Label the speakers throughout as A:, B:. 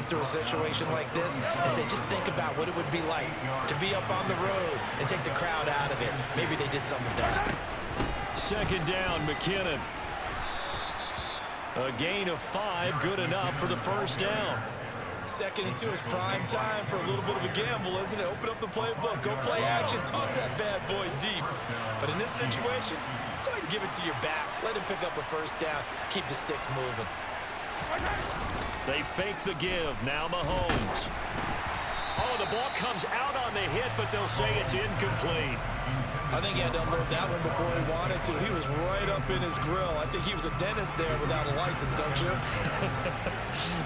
A: them through a situation like this and say, just think about what it would be like to be up on the road and take the crowd out of it. Maybe they did some of that.
B: Second down, McKinnon. A gain of 5, good enough for the first down.
A: 2nd and 2 is prime time for a little bit of a gamble, isn't it? Open up the playbook, go play action, toss that bad boy deep. But in this situation, go ahead and give it to your back. Let him pick up a first down. Keep the sticks moving.
B: They fake the give. Now Mahomes. Oh, the ball comes out on the hit, but they'll say it's incomplete.
A: I think he had to unload that one before he wanted to. He was right up in his grill. I think he was a dentist there without a license, don't you?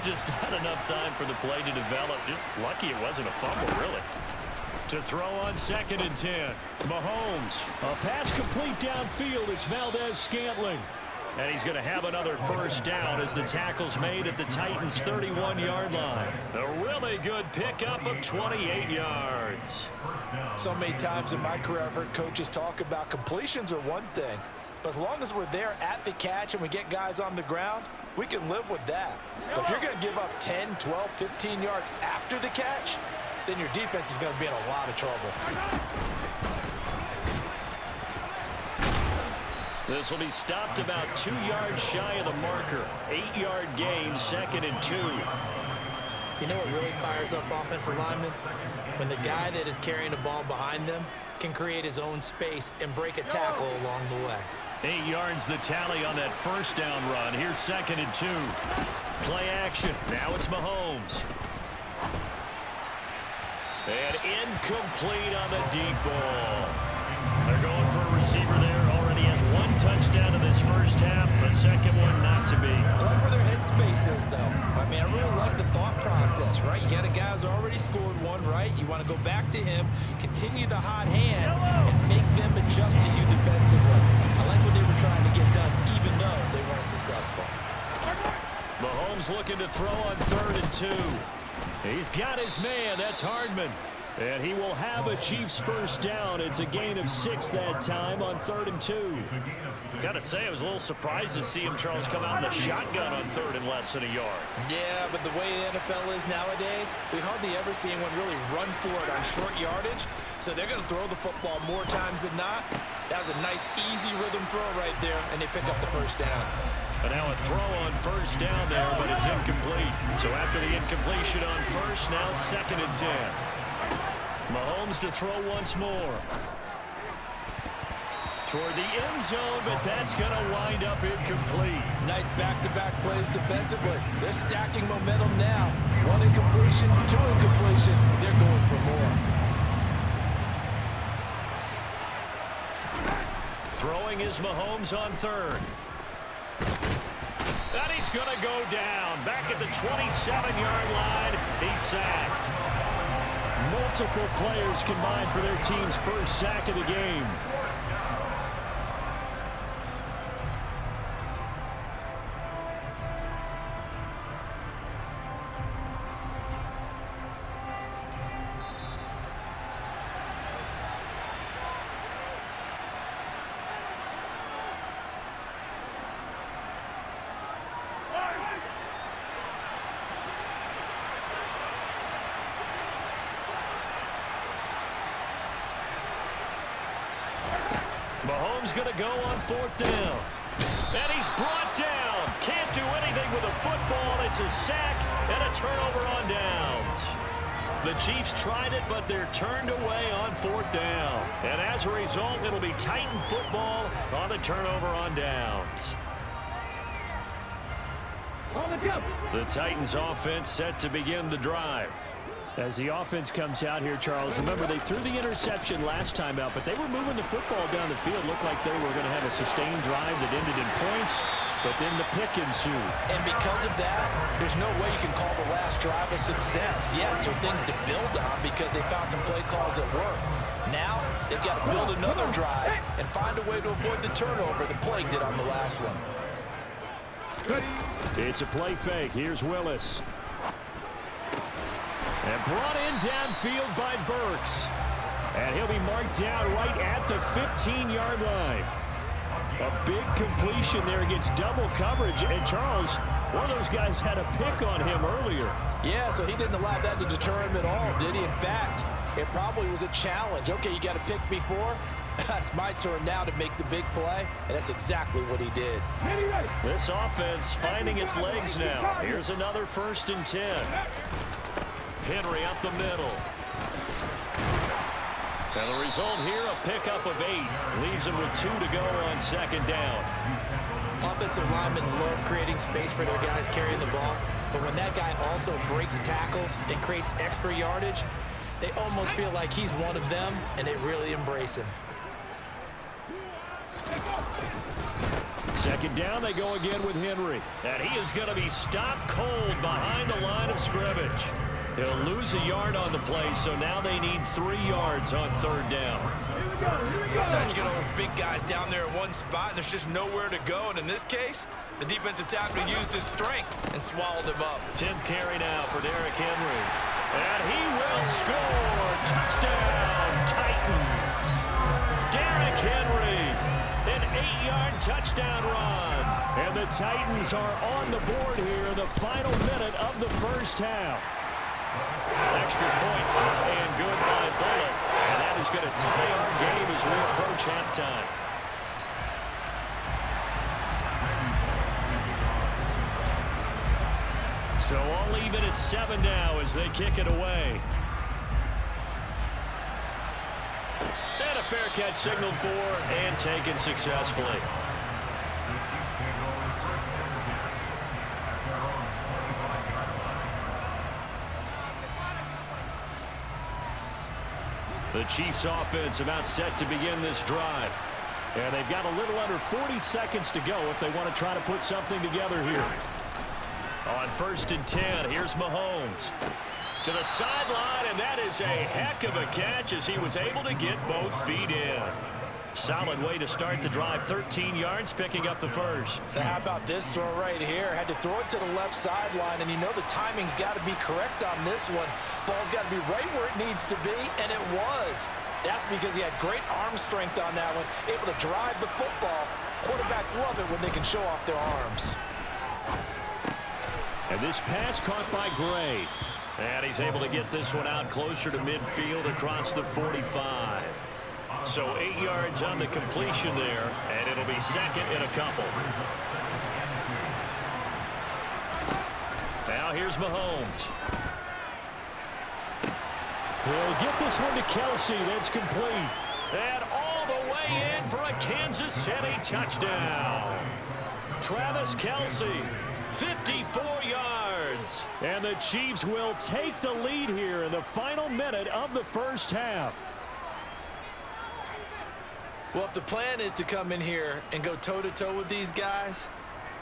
B: Just not enough time for the play to develop. Just lucky it wasn't a fumble, really. To throw on 2nd and 10. Mahomes. A pass complete downfield. It's Valdez-Scantling. And he's going to have another first down as the tackle's made at the Titans' 31-yard line. A really good pickup of 28 yards.
A: So many times in my career I've heard coaches talk about completions are one thing, but as long as we're there at the catch and we get guys on the ground, we can live with that. But if you're going to give up 10, 12, 15 yards after the catch, then your defense is going to be in a lot of trouble.
B: This will be stopped about 2 yards shy of the marker. 8-yard gain, 2nd and 2.
A: You know what really fires up offensive linemen? When the guy that is carrying the ball behind them can create his own space and break a tackle along the way.
B: 8 yards the tally on that first down run. Here's 2nd and 2. Play action. Now it's Mahomes. And incomplete on the deep ball. They're going for a receiver there. Already has 1 touchdown in this first half. A second one not to be.
A: I like where their headspace is, though. I mean, I really like the thought process, right? You got a guy who's already scored one, right? You want to go back to him, continue the hot hand, and make them adjust to you defensively. I like what they were trying to get done, even though they weren't successful.
B: Mahomes looking to throw on 3rd and 2. He's got his man. That's Hardman. And he will have a Chiefs first down. It's a gain of 6 that time on 3rd and 2. Got to say, I was a little surprised to see him, Charles, come out in the shotgun on 3rd and less than a yard.
A: Yeah, but the way the NFL is nowadays, we hardly ever see anyone really run for it on short yardage. So they're going to throw the football more times than not. That was a nice, easy rhythm throw right there, and they pick up the first down.
B: And now a throw on first down there, but it's incomplete. So after the incompletion on first, now 2nd and 10. Mahomes to throw once more. Toward the end zone, but that's going to wind up incomplete.
A: Nice back-to-back plays defensively. They're stacking momentum now. 1 incompletion, 2 incompletion. They're going for more.
B: Throwing is Mahomes on 3rd. And he's going to go down. Back at the 27-yard line. He's sacked. Multiple players combined for their team's first sack of the game. Mahomes going to go on 4th down. And he's brought down. Can't do anything with a football. It's a sack and a turnover on downs. The Chiefs tried it, but they're turned away on 4th down. And as a result, it'll be Titan football on the turnover on downs. The Titans offense set to begin the drive. As the offense comes out here, Charles, remember they threw the interception last time out, but they were moving the football down the field. Looked like they were going to have a sustained drive that ended in points, but then the pick ensued.
A: And because of that, there's no way you can call the last drive a success. Yes, there are things to build on because they found some play calls that work. Now, they've got to build another drive and find a way to avoid the turnover that plagued it on the last one.
B: It's a play fake. Here's Willis. And brought in downfield by Burks. And he'll be marked down right at the 15-yard line. A big completion there against double coverage. And Charles, One of those guys had a pick on him earlier.
A: Yeah, so he didn't allow that to deter him at all, did he? In fact, it probably was a challenge. Okay, you got a pick before. It's my turn now to make the big play, and that's exactly what he did.
B: This offense finding its legs now. Here's another 1st and 10. Henry up the middle. And the result here, a pickup of 8. Leaves him with 2 to go on 2nd down.
C: Offensive linemen love creating space for their guys carrying the ball, but when that guy also breaks tackles and creates extra yardage, they almost feel like he's one of them, and they really embrace him.
B: 2nd down, they go again with Henry. And he is going to be stopped cold behind the line of scrimmage. He'll lose a yard on the play, so now they need 3 yards on 3rd down.
C: Sometimes you get all those big guys down there in one spot, and there's just nowhere to go. And in this case, the defensive tackle used his strength and swallowed him up.
B: 10th carry now for Derrick Henry. And he will score. Touchdown, Titans. Derrick Henry, an 8-yard touchdown run. And the Titans are on the board here in the final minute of the 1st half. Extra point up and good by Bullock. And that is going to tie our game as we approach halftime. So all even at 7 now as they kick it away. And a fair catch signaled for and taken successfully. The Chiefs offense about set to begin this drive. And they've got a little under 40 seconds to go if they want to try to put something together here. On 1st and 10, here's Mahomes. To the sideline, and that is a heck of a catch as he was able to get both feet in. Solid way to start the drive. 13 yards, picking up the 1st.
A: Now, how about this throw right here? Had to throw it to the left sideline, and you know the timing's got to be correct on this one. Ball's got to be right where it needs to be, and it was. That's because he had great arm strength on that one, able to drive the football. Quarterbacks love it when they can show off their arms.
B: And this pass caught by Gray. And he's able to get this one out closer to midfield across the 45. So 8 yards on the completion there, and it'll be 2nd and a couple. Now here's Mahomes. He'll get this one to Kelsey. That's complete. And all the way in for a Kansas City touchdown. Travis Kelsey, 54 yards. And the Chiefs will take the lead here in the final minute of the 1st half.
C: Well, if the plan is to come in here and go toe-to-toe with these guys,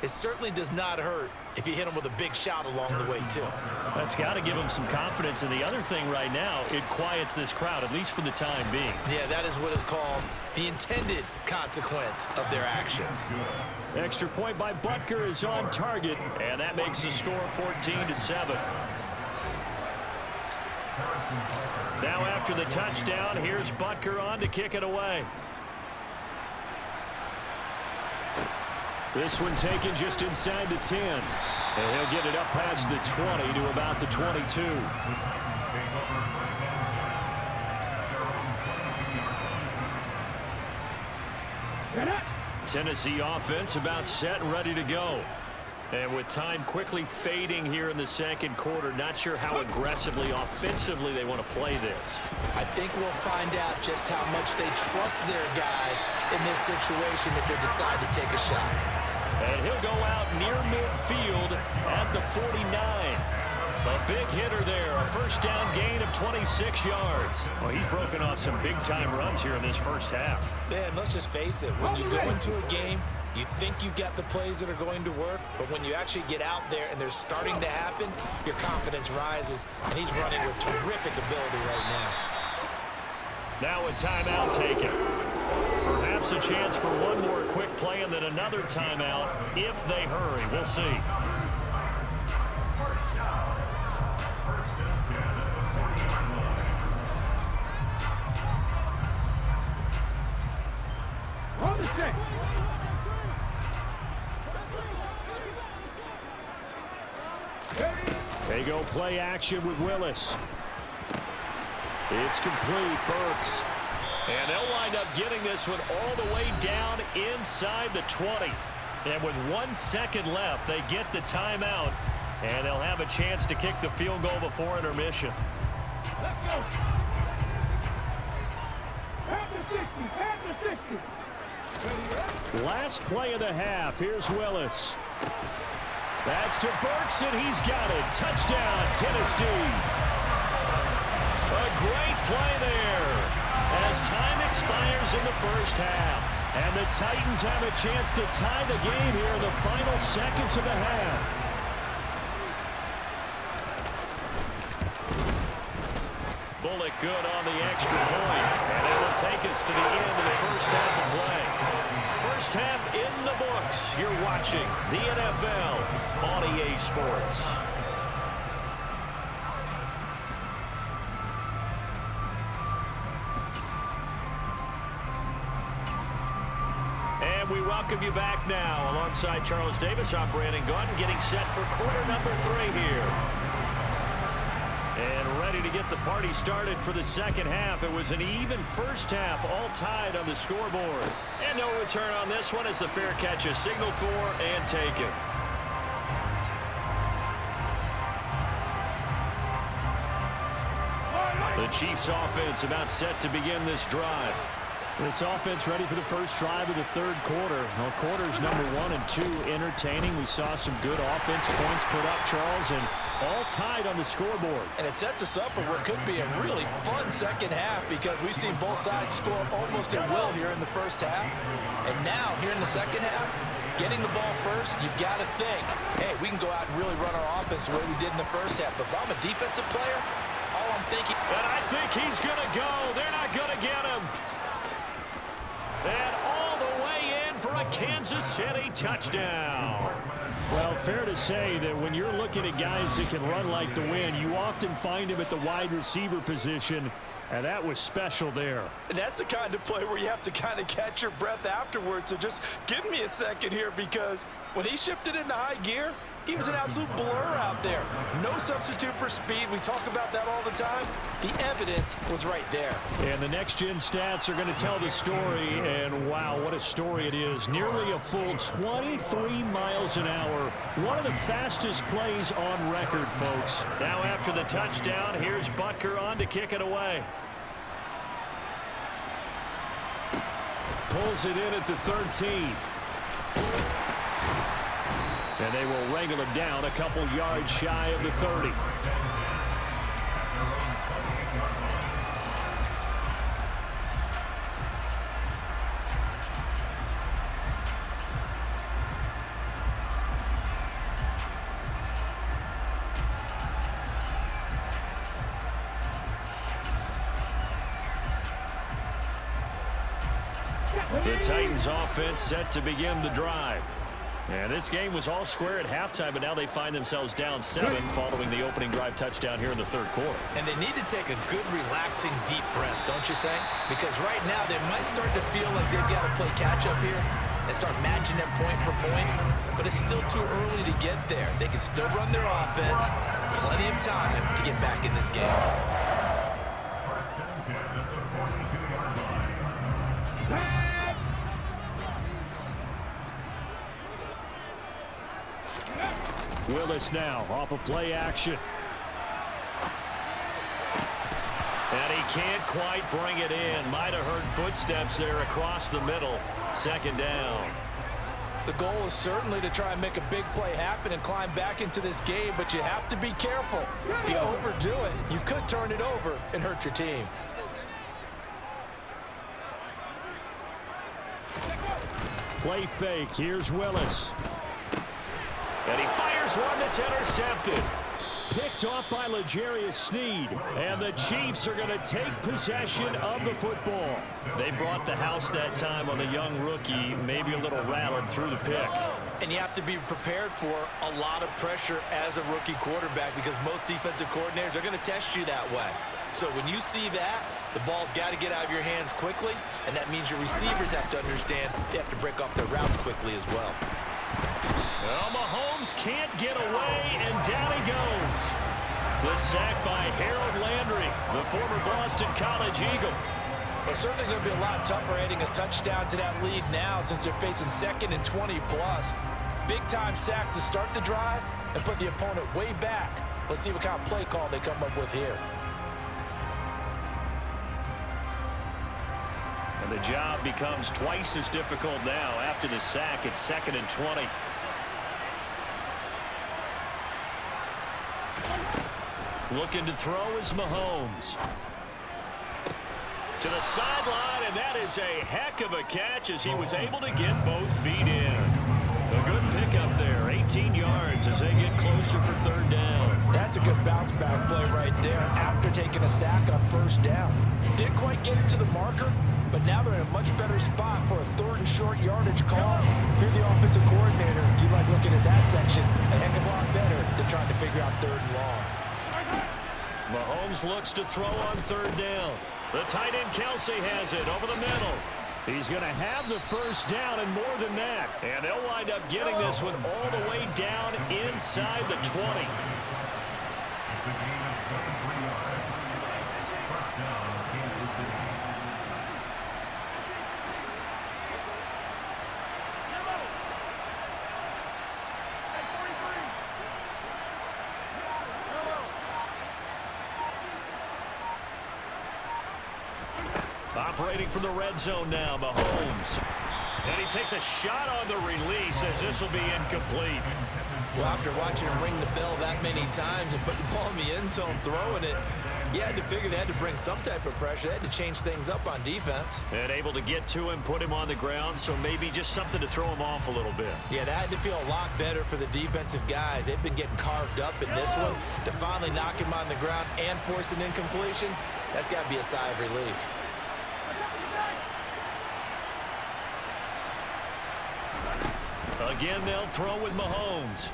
C: it certainly does not hurt if you hit them with a big shot along the way, too.
B: That's got to give them some confidence. And the other thing right now, it quiets this crowd, at least for the time being.
C: Yeah, that is what is called the intended consequence of their actions.
B: Extra point by Butker is on target, and that makes the score 14-7. Now after the touchdown, here's Butker on to kick it away. This one taken just inside the 10. And he'll get it up past the 20 to about the 22. Tennessee offense about set and ready to go. And with time quickly fading here in the 2nd quarter, not sure how aggressively, offensively they want to play this.
C: I think we'll find out just how much they trust their guys in this situation if they decide to take a shot.
B: And he'll go out near midfield at the 49. A big hitter there, a 1st down gain of 26 yards. Well, he's broken off some big-time runs here in this 1st half.
C: Man, let's just face it. When you go into a game, you think you've got the plays that are going to work, but when you actually get out there and they're starting to happen, your confidence rises, and he's running with terrific ability right now.
B: Now a timeout taken. Perhaps a chance for one more quick play and then another timeout if they hurry. We'll see. go play action with Willis. It's complete. Burks. And they'll wind up getting this one all the way down inside the 20. And with 1 second left, they get the timeout. And they'll have a chance to kick the field goal before intermission.
D: Let's go. After 60.
B: Last play of the half. Here's Willis. That's to Burks, and he's got it. Touchdown, Tennessee. A great play there as time expires in the first half. And the Titans have a chance to tie the game here in the final seconds of the half. Bullock good on the extra point. And that will take us to the end of the first half of play. First half in the books. You're watching the NFL on EA Sports. And we welcome you back now. Alongside Charles Davis, I'm Brandon Gunn, getting set for quarter number 3 here. And ready to get the party started for the second half. It was an even first half, all tied on the scoreboard. And no return on this one as the fair catch is signaled for and taken. The Chiefs offense about set to begin this drive. This offense ready for the first drive of the third quarter. Well, quarters number 1 and 2 entertaining. We saw some good offense points put up, Charles, and all tied on the scoreboard.
A: And it sets us up for what could be a really fun second half because we've seen both sides score almost at will here in the first half. And now, here in the second half, getting the ball first, you've got to think, hey, we can go out and really run our offense the way we did in the first half. But if I'm a defensive player, all I'm thinking...
B: And I think he's going to go. They're not going to get him. And all the way in for a Kansas City touchdown. Well, fair to say that when you're looking at guys that can run like the wind, you often find him at the wide receiver position, and that was special there.
A: And that's the kind of play where you have to kind of catch your breath afterwards. So just give me a second here because when he shifted into high gear, he was an absolute blur out there. No substitute for speed. We talk about that all the time. The evidence was right there.
B: And the next-gen stats are going to tell the story, and wow, what a story it is. Nearly a full 23 miles an hour. One of the fastest plays on record, folks. Now after the touchdown, here's Butker on to kick it away. Pulls it in at the 13. And they will wrangle him down a couple yards shy of the 30. The Titans offense set to begin the drive. And this game was all square at halftime, but now they find themselves down 7 following the opening drive touchdown here in the third quarter.
C: And they need to take a good, relaxing, deep breath, don't you think? Because right now they might start to feel like they've got to play catch-up here and start matching them point for point. But it's still too early to get there. They can still run their offense. Plenty of time to get back in this game.
B: Willis now off of play action. And he can't quite bring it in. Might have heard footsteps there across the middle. Second down.
A: The goal is certainly to try and make a big play happen and climb back into this game, but you have to be careful. If you overdo it, you could turn it over and hurt your team.
B: Play fake. Here's Willis. And he fires one that's intercepted. Picked off by L'Jarius Sneed. And the Chiefs are going to take possession of the football. They brought the house that time on the young rookie, maybe a little rattled through the pick.
C: And you have to be prepared for a lot of pressure as a rookie quarterback because most defensive coordinators are going to test you that way. So when you see that, the ball's got to get out of your hands quickly, and that means your receivers have to understand they have to break off their routes quickly as well.
B: Well, Mahomes can't get away, and down he goes. The sack by Harold Landry, the former Boston College Eagle.
A: Well, certainly going to be a lot tougher adding a touchdown to that lead now since they're facing 2nd and 20+. Big-time sack to start the drive and put the opponent way back. Let's see what kind of play call they come up with here.
B: And the job becomes twice as difficult now after the sack. It's 2nd and 20. Looking to throw is Mahomes. To the sideline, and that is a heck of a catch as he was able to get both feet in. A good pickup there, 18 yards as they get closer for 3rd down.
A: That's a good bounce-back play right there after taking a sack on 1st down. Didn't quite get it to the marker, but now they're in a much better spot for a 3rd and short yardage call. If you're the offensive coordinator, you like looking at that section a heck of a lot better than trying to figure out 3rd and long.
B: Mahomes looks to throw on 3rd down. The tight end Kelsey has it over the middle. He's going to have the 1st down and more than that. And they'll wind up getting this one all the way down inside the 20. Operating from the red zone now, Mahomes. And he takes a shot on the release as this will be incomplete.
C: Well, after watching him ring the bell that many times and putting the ball in the end zone, throwing it, you had to figure they had to bring some type of pressure. They had to change things up on defense.
B: And able to get to him, put him on the ground, so maybe just something to throw him off a little bit.
C: Yeah, that had to feel a lot better for the defensive guys. They've been getting carved up in this one. To finally knock him on the ground and force an incompletion, that's got to be a sigh of relief.
B: Again, they'll throw with Mahomes.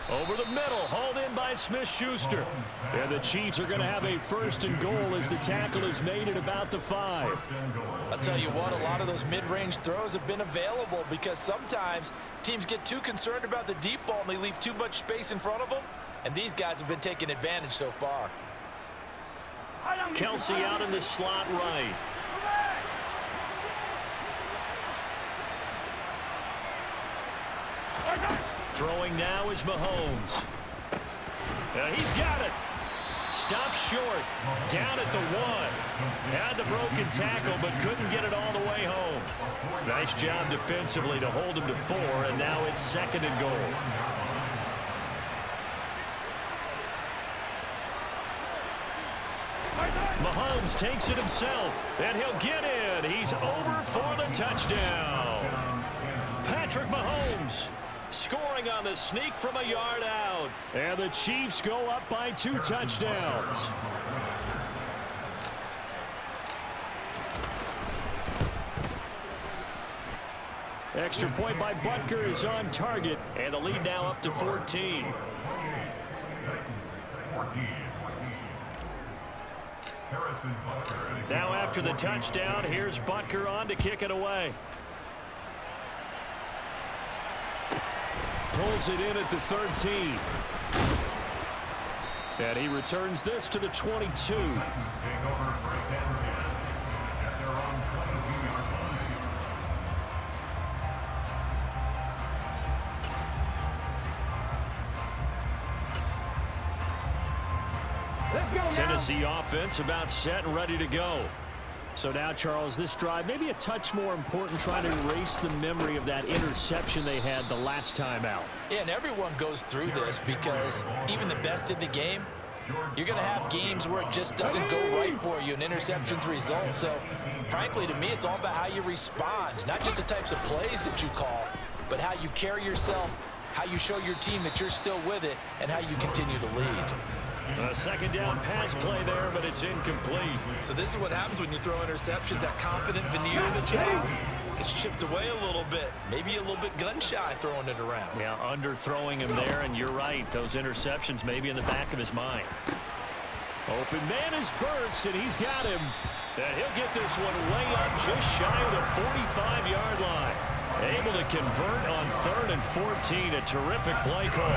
B: Over the middle, hauled in by Smith-Schuster. And the Chiefs are going to have a 1st and goal as the tackle is made at about the 5.
A: I'll tell you what, a lot of those mid-range throws have been available because sometimes teams get too concerned about the deep ball and they leave too much space in front of them. And these guys have been taking advantage so far.
B: Kelsey out in the slot right. Throwing now is Mahomes. He's got it. Stopped short. Down at the 1. Had the broken tackle, but couldn't get it all the way home. Nice job defensively to hold him to 4, and now it's 2nd and goal. Mahomes takes it himself, and he'll get in. He's over for the touchdown. Patrick Mahomes scoring on the sneak from a yard out. And the Chiefs go up by 2 touchdowns. Extra point by Butker is on target. And the lead now up to 14. Now after the touchdown, here's Butker on to kick it away. Pulls it in at the 13. And he returns this to the 22. Tennessee offense about set and ready to go. So now, Charles, this drive maybe a touch more important, trying to erase the memory of that interception they had the last time out.
A: Yeah, and everyone goes through this because even the best in the game, you're going to have games where it just doesn't go right for you and interceptions result. So, frankly, to me, it's all about how you respond, not just the types of plays that you call, but how you carry yourself, how you show your team that you're still with it, and how you continue to lead.
B: A 2nd down pass play there, but it's incomplete.
C: So this is what happens when you throw interceptions. That confident veneer that you have gets chipped away a little bit. Maybe a little bit gun-shy throwing it around.
B: Yeah, underthrowing him there, and you're right. Those interceptions maybe in the back of his mind. Open man is Burks, and he's got him. And he'll get this one way up just shy of the 45-yard line. Able to convert on 3rd and 14. A terrific play call.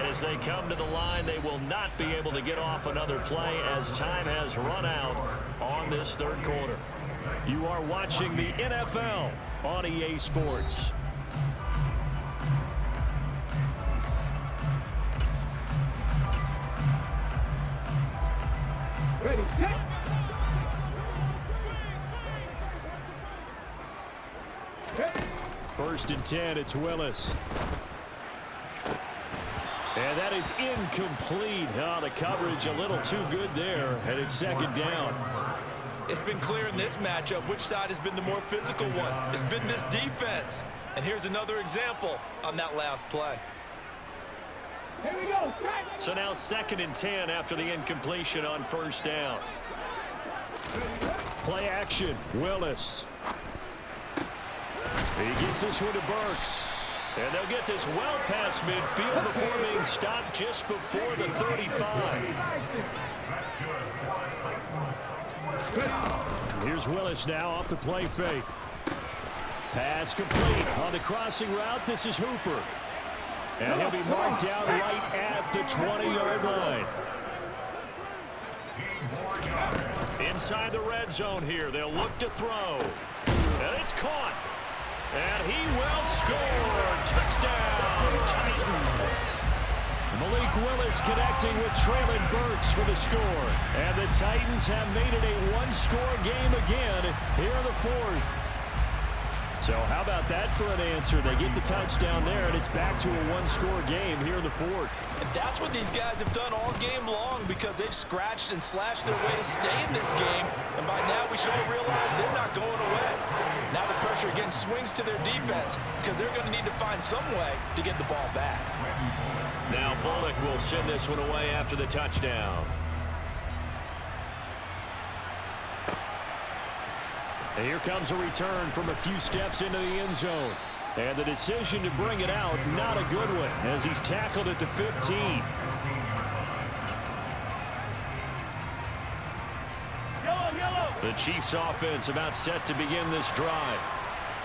B: as they come to the line, they will not be able to get off another play as time has run out on this third quarter. You are watching the NFL on EA Sports.
D: Ready, set.
B: First and 10, it's Willis. And that is incomplete. Oh, the coverage a little too good there, and it's second down.
C: It's been clear in this matchup which side has been the more physical one. It's been this defense. And here's another example on that last play.
D: Here we go.
B: So now second and 10 after the incompletion on first down. Play action, Willis. He gets this one to Burks. And they'll get this well past midfield before being stopped just before the 35. Here's Willis now off the play fake. Pass complete on the crossing route. This is Hooper. And he'll be marked down right at the 20-yard line. Inside the red zone here. They'll look to throw. And it's caught. And he will score. Touchdown, Titans. Malik Willis connecting with Traylon Burks for the score. And the Titans have made it a one-score game again here in the fourth. So how about that for an answer? They get the touchdown there, and it's back to a one-score game here in the fourth.
C: And that's what these guys have done all game long because they've scratched and slashed their way to stay in this game. And by now we should all realize they're not going away. Now the pressure again swings to their defense because they're going to need to find some way to get the ball back.
B: Now Bullock will send this one away after the touchdown. And here comes a return from a few steps into the end zone. And the decision to bring it out, not a good one, as he's tackled at the 15. The Chiefs offense about set to begin this drive.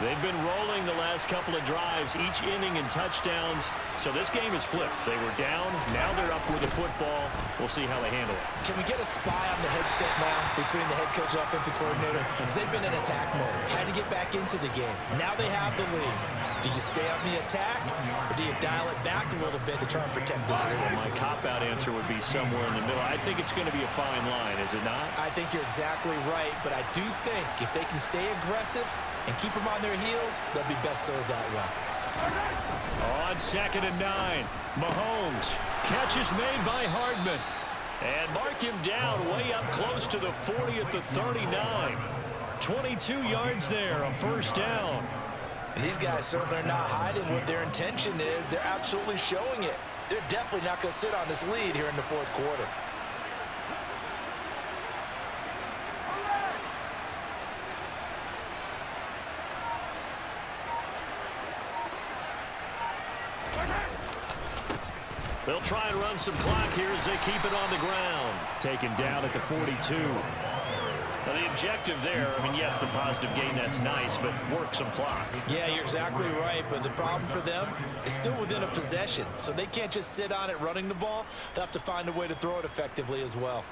B: They've been rolling the last couple of drives, each inning in touchdowns. So this game is flipped. They were down. Now they're up with the football. We'll see how they handle it.
C: Can we get a spy on the headset now between the head coach and offensive coordinator? Because they've been in attack mode. Had to get back into the game. Now they have the lead. Do you stay on the attack, or do you dial it back a little bit to try and protect this lead?
B: My cop-out answer would be somewhere in the middle. I think it's going to be a fine line, is it not?
C: I think you're exactly right, but I do think if they can stay aggressive and keep them on their heels, they'll be best served that way.
B: On second and 9, Mahomes. Catch is made by Hardman. And mark him down way up close to the 40 at the 39. 22 yards there, a first down.
A: And these guys certainly are not hiding what their intention is. They're absolutely showing it. They're definitely not going to sit on this lead here in the fourth quarter.
B: They'll try and run some clock here as they keep it on the ground. Taken down at the 42. Now the objective there, I mean, yes, the positive gain, that's nice, but work some clock.
C: Yeah, you're exactly right, but the problem for them is still within a possession, so they can't just sit on it running the ball. They'll have to find a way to throw it effectively as well.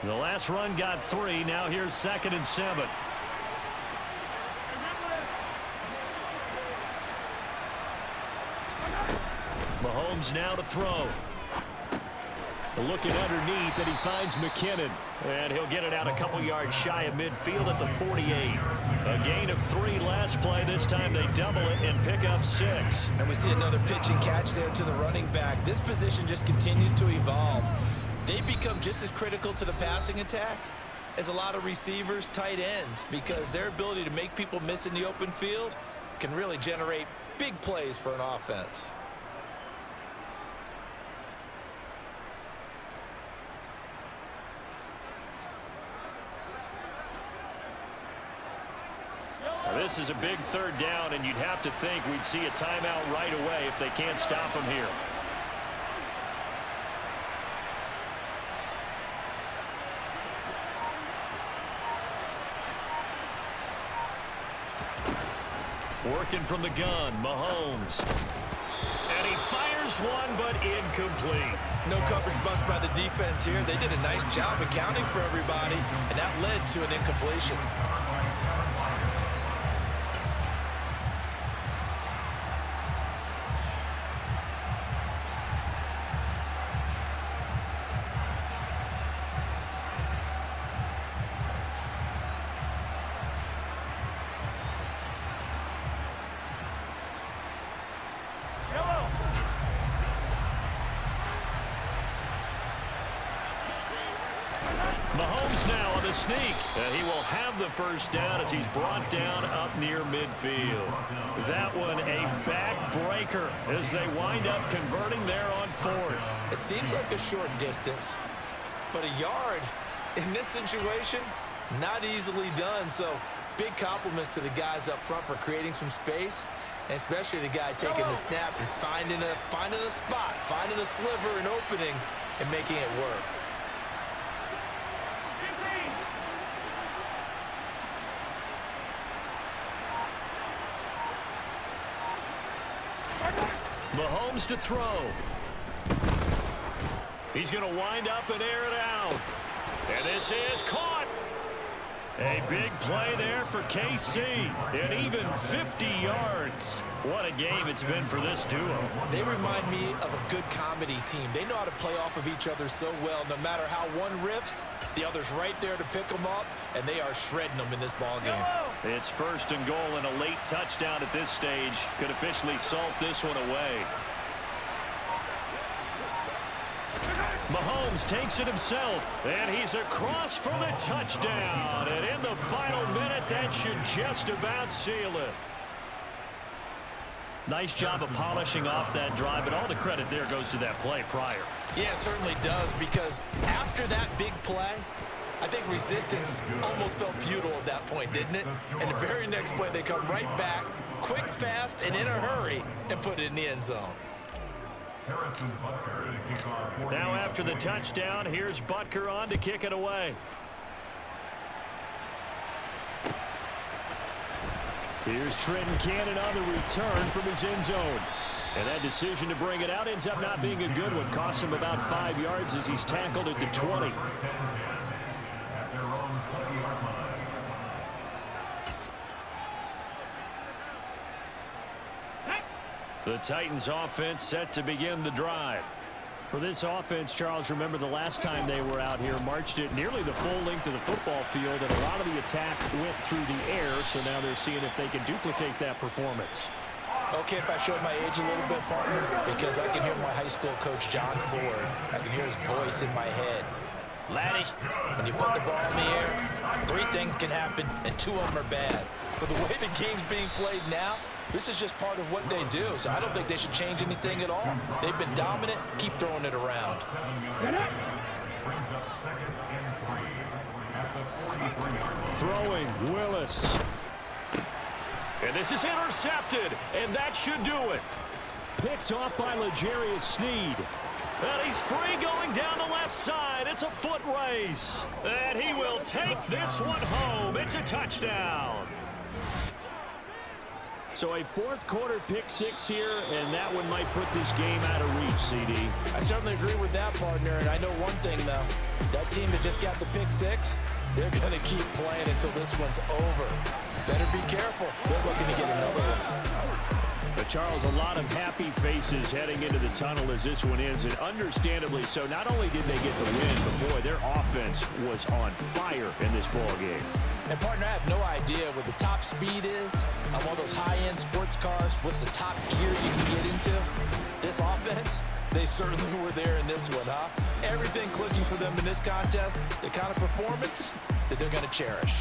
B: The last run got 3. Now here's second and 7. Mahomes now to throw. Looking underneath, and he finds McKinnon. And he'll get it out a couple yards shy of midfield at the 48. A gain of 3 last play. This time they double it and pick up 6.
C: And we see another pitch and catch there to the running back. This position just continues to evolve. They become just as critical to the passing attack as a lot of receivers, tight ends, because their ability to make people miss in the open field can really generate big plays for an offense.
B: This is a big third down, and you'd have to think we'd see a timeout right away if they can't stop him here. Working from the gun, Mahomes. And he fires one, but incomplete.
C: No coverage bust by the defense here. They did a nice job accounting for everybody, and that led to an incompletion.
B: Mahomes now on the sneak. He will have the first down as he's brought down up near midfield. That one a backbreaker as they wind up converting there on fourth.
C: It seems like a short distance, but a yard in this situation, not easily done. So big compliments to the guys up front for creating some space, and especially the guy taking the snap and finding a spot, finding a sliver, an opening, and making it work.
B: Mahomes to throw. He's going to wind up and air it out. And this is caught. A big play there for KC. And even 50 yards. What a game it's been for this duo.
C: They remind me of a good comedy team. They know how to play off of each other so well. No matter how one riffs, the other's right there to pick them up, and they are shredding them in this ball game.
B: It's first and goal, and a late touchdown at this stage could officially salt this one away. Mahomes takes it himself, and he's across for the touchdown. And in the final minute, that should just about seal it. Nice job of polishing off that drive, but all the credit there goes to that play prior.
C: Yeah, it certainly does, because after that big play, I think resistance almost felt futile at that point, didn't it? And the very next play, they come right back, quick, fast, and in a hurry, and put it in the end zone.
B: Now after the touchdown, here's Butker on to kick it away. Here's Trenton Cannon on the return from his end zone. And that decision to bring it out ends up not being a good one. Costs him about 5 yards as he's tackled at the 20. The Titans offense set to begin the drive. For this offense, Charles, remember the last time they were out here, marched it nearly the full length of the football field, and a lot of the attack went through the air, so now they're seeing if they can duplicate that performance.
A: Okay, if I showed my age a little bit, partner, because I can hear my high school coach, John Ford. I can hear his voice in my head. Laddie, when you put the ball in the air, 3 things can happen, and 2 of them are bad. But the way the game's being played now, this is just part of what they do, so I don't think they should change anything at all. They've been dominant. Keep throwing it around.
B: Throwing, Willis. And this is intercepted, and that should do it. Picked off by L'Jarius Sneed. And he's free going down the left side. It's a foot race. And he will take this one home. It's a touchdown. So a fourth quarter pick 6 here, and that one might put this game out of reach, CD.
A: I certainly agree with that, partner, and I know one thing, though. That team that just got the pick 6, they're going to keep playing until this one's over. Better be careful. They're looking to get another one.
B: But Charles, a lot of happy faces heading into the tunnel as this one ends, and understandably so. Not only did they get the win, but boy, their offense was on fire in this ball game.
A: And partner, I have no idea what the top speed is on one of those high-end sports cars. What's the top gear you can get into? This offense, they certainly were there in this one, huh? Everything clicking for them in this contest, the kind of performance that they're going to cherish.